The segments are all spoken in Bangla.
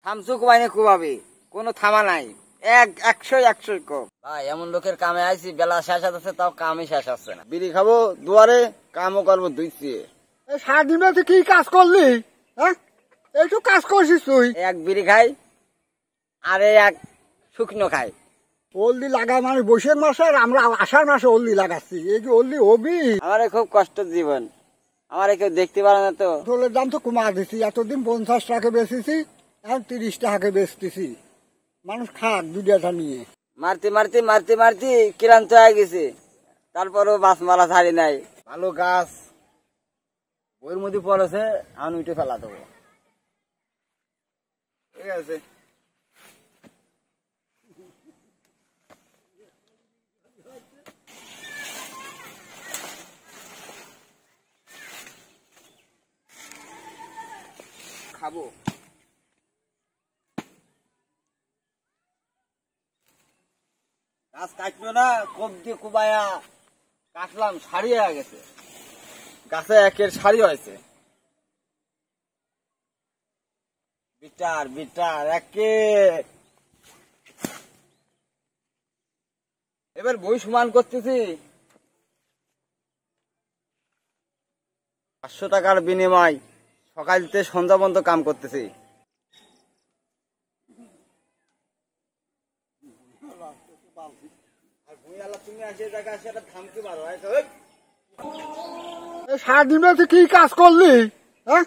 থামছু কুবাইনে কুবাবি, কোনো থামা নাই। 100 কম ভাই। এমন লোকের কামে আইছি, বেলা শেষ হচ্ছে তাও কামই শেষ হচ্ছে না। বিড়ি খাবো দুয়ারে, কামও করবো দুইছে। সারাদিন তুই কি কাজ করলি? হ্যাঁ, একটু কাজ করছিস তুই? এক বিড়ি খাই আর এক শুকনো খাই। হলদি লাগাই মানে বৈশাখ মাসে, আর আমরা আষাঢ় মাসে হলদি লাগাচ্ছি। এই যে হলদি হবি, আমার খুব কষ্টের জীবন, আমার কেউ দেখতে পারে না তো। পেট্রোলের দাম তো কমা দিছি, এতদিন 50 টাকা বেচেছি, এখন 30 টাকা বেচতেছি। মানুষ খাক দুটাটা নিয়ে। মারতে মারতে মারতে মারতে ক্লান্ত হয়ে গেছে, তারপরও মাছ মারা ছাড়ি নাই। ভালো গাছ বইয়ের মধ্যে পড়েছে, এখন উঠে ফেলা দেবো। ঠিক আছে, খাবো। গাছ কাটলো না, কোপ দিয়ে কুবায়া কাটলাম, সারি হয়ে গেছে। গাছে একের সারি হয়েছে, বিটার বিটার একে। এবার বই সমান করতেছি। 500 টাকার বিনিময় সকাল থেকে সন্ধ্যা পর্যন্ত কাম করতেছি। সারাদিন তুই কি কাজ করলি? হ্যাঁ,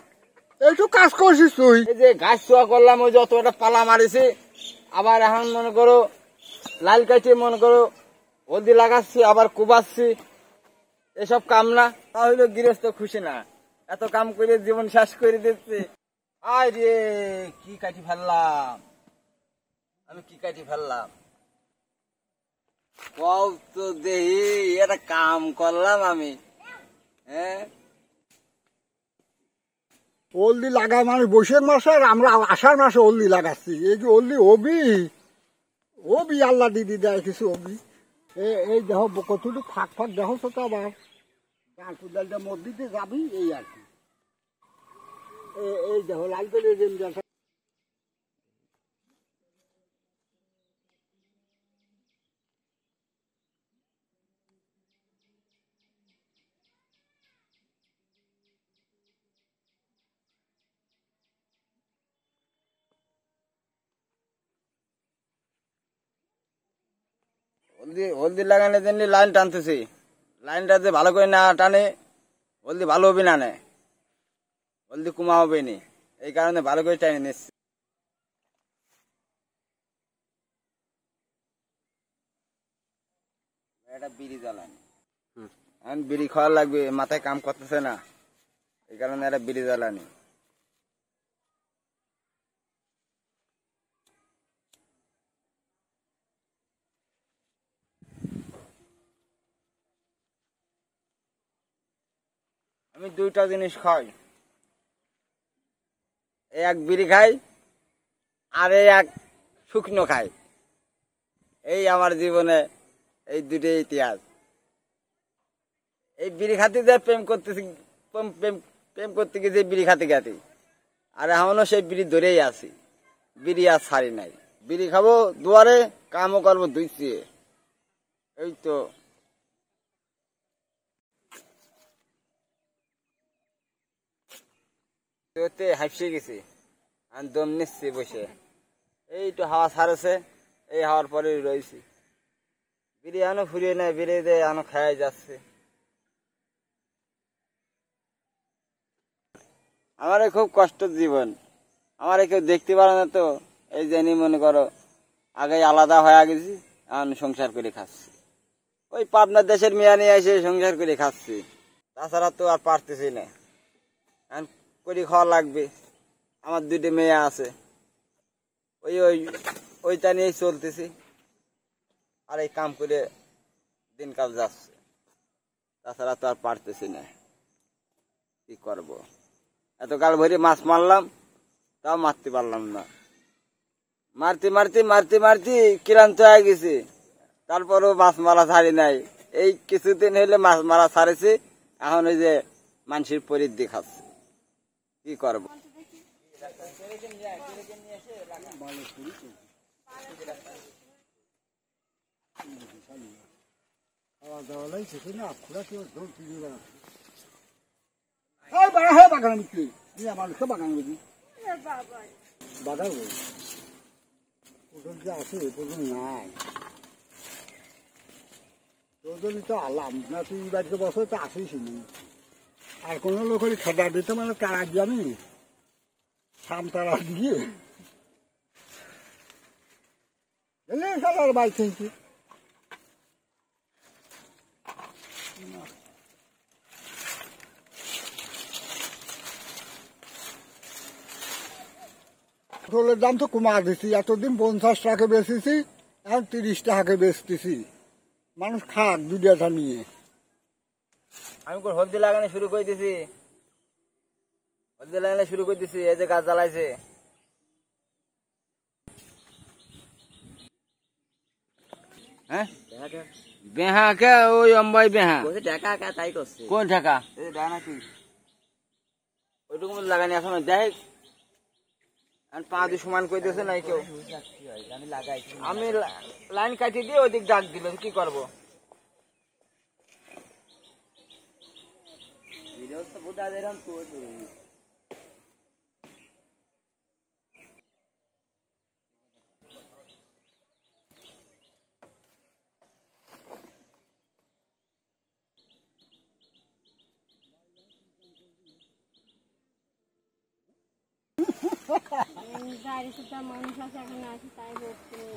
একটু কাজ করছিস তুই? এই যে ঘাস ছোয়া করলাম, ওই যত একটা পালা মারিছি, আবার এখন মনে করো লাল কাটিয়ে মনে করো হলদি লাগাচ্ছি, আবার কুবাচ্ছি। এসব কাম না, তাহলে গৃহস্থ খুশি না। এত কাম করে জীবন শেষ করে দিচ্ছে। আরে কি কাটি ফেললাম আমি, কি কাটি ফেললাম কত দেহি। এটা কাম করলাম আমি, হ্যাঁ। হলদি লাগাই মানে বৈশাখ মাসে, আর আমরা আষাঢ় মাসে হলদি লাগাচ্ছি। এই যে হলদি হবি হবি, আল্লাহ দিদি দেয় কিছু হবি। এই দেহ কতটুকু ফাঁক ফাঁক দেহ তো আবার গান কুদালটা মসজিদে যাবি, এই আর কি। এই দেহ লাল করে হলদি হলদি লাগানোর জন্য লাইন টানতেছি। লাইনটা যে ভালো করে না টানে, হলদি ভালো হবে না, হলদি কুমা হবে নি। এই কারণে ভালো করে টানে নিচ্ছি। এটা বিড়ি জ্বালানি, এখন বিড়ি খাওয়া লাগবে, মাথায় কাম করতেছে না, এই কারণে এটা বিড়ি জ্বালানি। আমি দুইটা জিনিস খাই, এক বিড়ি খাই আর এক শুকনো খাই। এই আমার জীবনে এই দুটোই ইতিহাস। এই বিড়ি খাতে যে প্রেম করতেছি, প্রেম করতে গিয়ে বিড়ি খাতে গেছি, আর এখনো সেই বিড়ি ধরেই আছি, বিড়ি আর ছাড়ি নাই। বিড়ি খাবো দুয়ারে, কামও করবো দুইছে। এই তো হাসে গেছি, আমি দম নিচ্ছি বসে। এই তো হাওয়া ছাড়েছে, এই হাওয়ার পরে রয়েছি। বিড়ি এখনো ফুরিয়ে নাই, বিড়ি দিয়ে এখনো খাওয়াই যাচ্ছে। আমার খুব কষ্টের জীবন, আমার কেউ দেখতে পারে না তো। এই জন্যই মনে করো আগে আলাদা হয়ে গেছি, এখন সংসার করে খাচ্ছি। ওই পাবনার দেশের মেয়া নিয়ে এসে সংসার করে খাচ্ছি, তাছাড়া তো আর পারতেছি না। এখন করে খাওয়া লাগবে, আমার দুটো মেয়ে আছে, ওই ওই ওইটা নিয়েই চলতেছি। আর এই কাম করে দিনকাল যাচ্ছে, তাছাড়া তো আর পারতেছি না। কি করবো, এত কাল ভরে মাছ মারলাম, তাও মারতে পারলাম না। মারতে মারতে মারতে মারতে ক্লান্ত হয়ে গেছে, তারপরও মাছ মারা ছাড়ি নাই। এই কিছুদিন হইলে মাছ মারা ছাড়েছি, এখন ওই যে মানুষের পরিধি খাচ্ছে। কি করবো। খাওয়া দাওয়া লাগছে না খুঁড়া কেউ দৌড় ফিরে বেড়াচ্ছে এই বাড়া হ্যাঁ বাগান বিক্রি মানুষকে বাগান বুঝি বাগান বলি ওজন যে আছে ওজন নাই ওজনই তো আলাম না তুই বাড়িতে বসে তো আসিস নি আর কোনো লোক ওই খেদা দিতে মানে তারা দিয়ে আমি সাম তারা দিয়ে এলে সালার বাড়ি থেকে পেট্রোলের দাম তো কমা দিছি এতদিন 50 টাকা বেচেছি এখন 30 টাকা বেচতেছি মানুষ খাক দুটাটা নিয়ে আমি হলদি লাগানো শুরু করে দিছি এই যে গাছ জ্বালাইছে হ্যাঁ বেহা কে ওই অম্বাই বেহা ঢাকা কা তাই করছে কোন ঢাকা এই ডানা কি ওইটুকু লাগানি এখন দেখ আর পা দিয়ে সমান করে দিয়েছে নাই কেউ আমি লাগাইছি আমি লাইন কাটিয়ে দিয়ে ওইদিক ডাক দিল কি করবো ভিডিও তো বুঝা দেরাম তো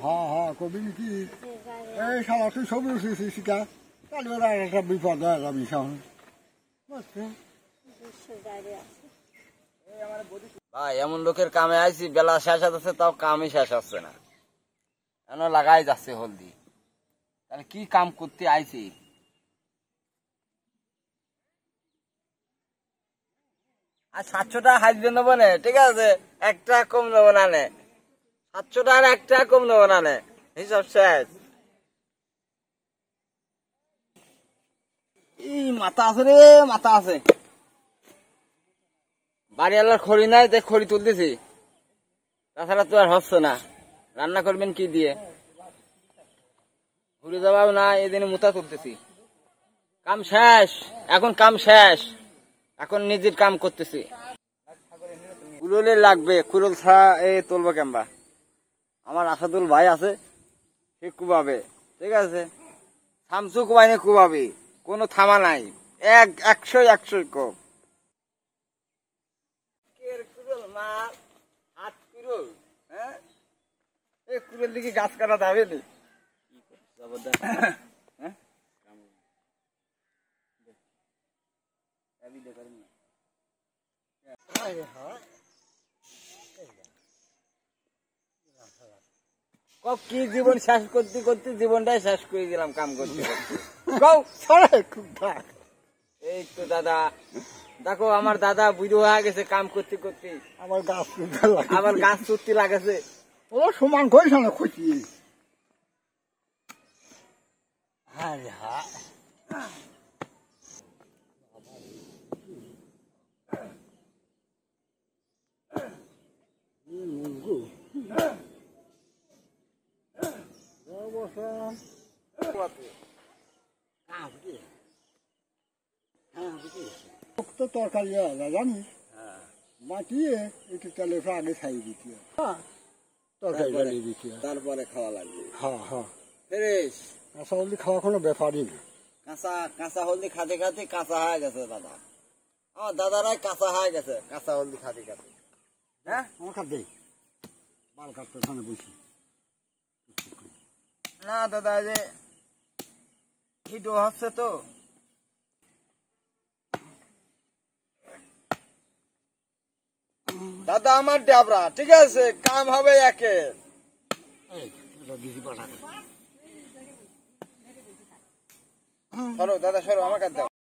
হ্যাঁ হ্যাঁ কবি কি এই শালা তুই ছবি উঠেছিস শিকা তাহলে ওরা একটা বিপদ হয়ে যাবি সামনে ভাই এমন লোকের কামে আইছি বেলা শেষ হচ্ছে তাও কামই শেষ হচ্ছে না কেন লাগাই যাচ্ছে হলদি তাহলে কি কাম করতে আইছি আর 700 টাকা হাজবে নেবো না ঠিক আছে 1 টাকা কম নেবো না নে 700 টাকার 1 টাকা কম নেবো না নে হিসাব শেষ এই মাথা আছে রে মাথা আছে বাড়িওয়ালার খড়ি নাই তাই খড়ি তুলতেছি তাছাড়া তো আর হচ্ছে না রান্না করবেন কি দিয়ে ঘুরে যাওয়াও না এদিনে মুতা তুলতেছি কাম শেষ এখন কাম শেষ এখন নিজের কাম করতেছি কুরুলে লাগবে কুরুল ছাড়া তুলবো কেমবা আমার আসাদুল ভাই আছে সে কুবাবে ঠিক আছে শামসু কুবাইনে কুবাবে কোনো থামা নাই 100 কোপ কুড়ের দিকে গাছ কাটা যাবে নি কি জীবন শেষ করতে করতে জীবনটাই শেষ করে দিলাম কাম করতে করতে এই তো দাদা দেখো আমার দাদা বুড়ো হয়ে গেছে কাম করতে করতে আমার গাছ চুটতে লাগেছে ও সমান করিস না খুঁজি আরে হা তরকারি জানি মাটিয়ে একটু তেলে আগে খাইয়ে দিচ্ছি তরকারি বানিয়ে দিচ্ছি তারপরে খাওয়া লাগবে হ্যাঁ হ্যাঁ ফ্রেশ কাঁচা হলদি খাওয়া কোনো ব্যাপারই না কাঁচা হলদি খাতে খাতে কাঁচা হয়ে গেছে দাদা আমার দাদারাই কাঁচা হয়ে গেছে কাঁচা হলদি খাতে খাতে হ্যাঁ আমার খাদ্য বাল কাটতে ওখানে বসি না দাদা যে হিটও হচ্ছে তো দাদা আমার ডাবরা ঠিক আছে কাম হবে একে সরো দাদা সরো আমার কাছে দাও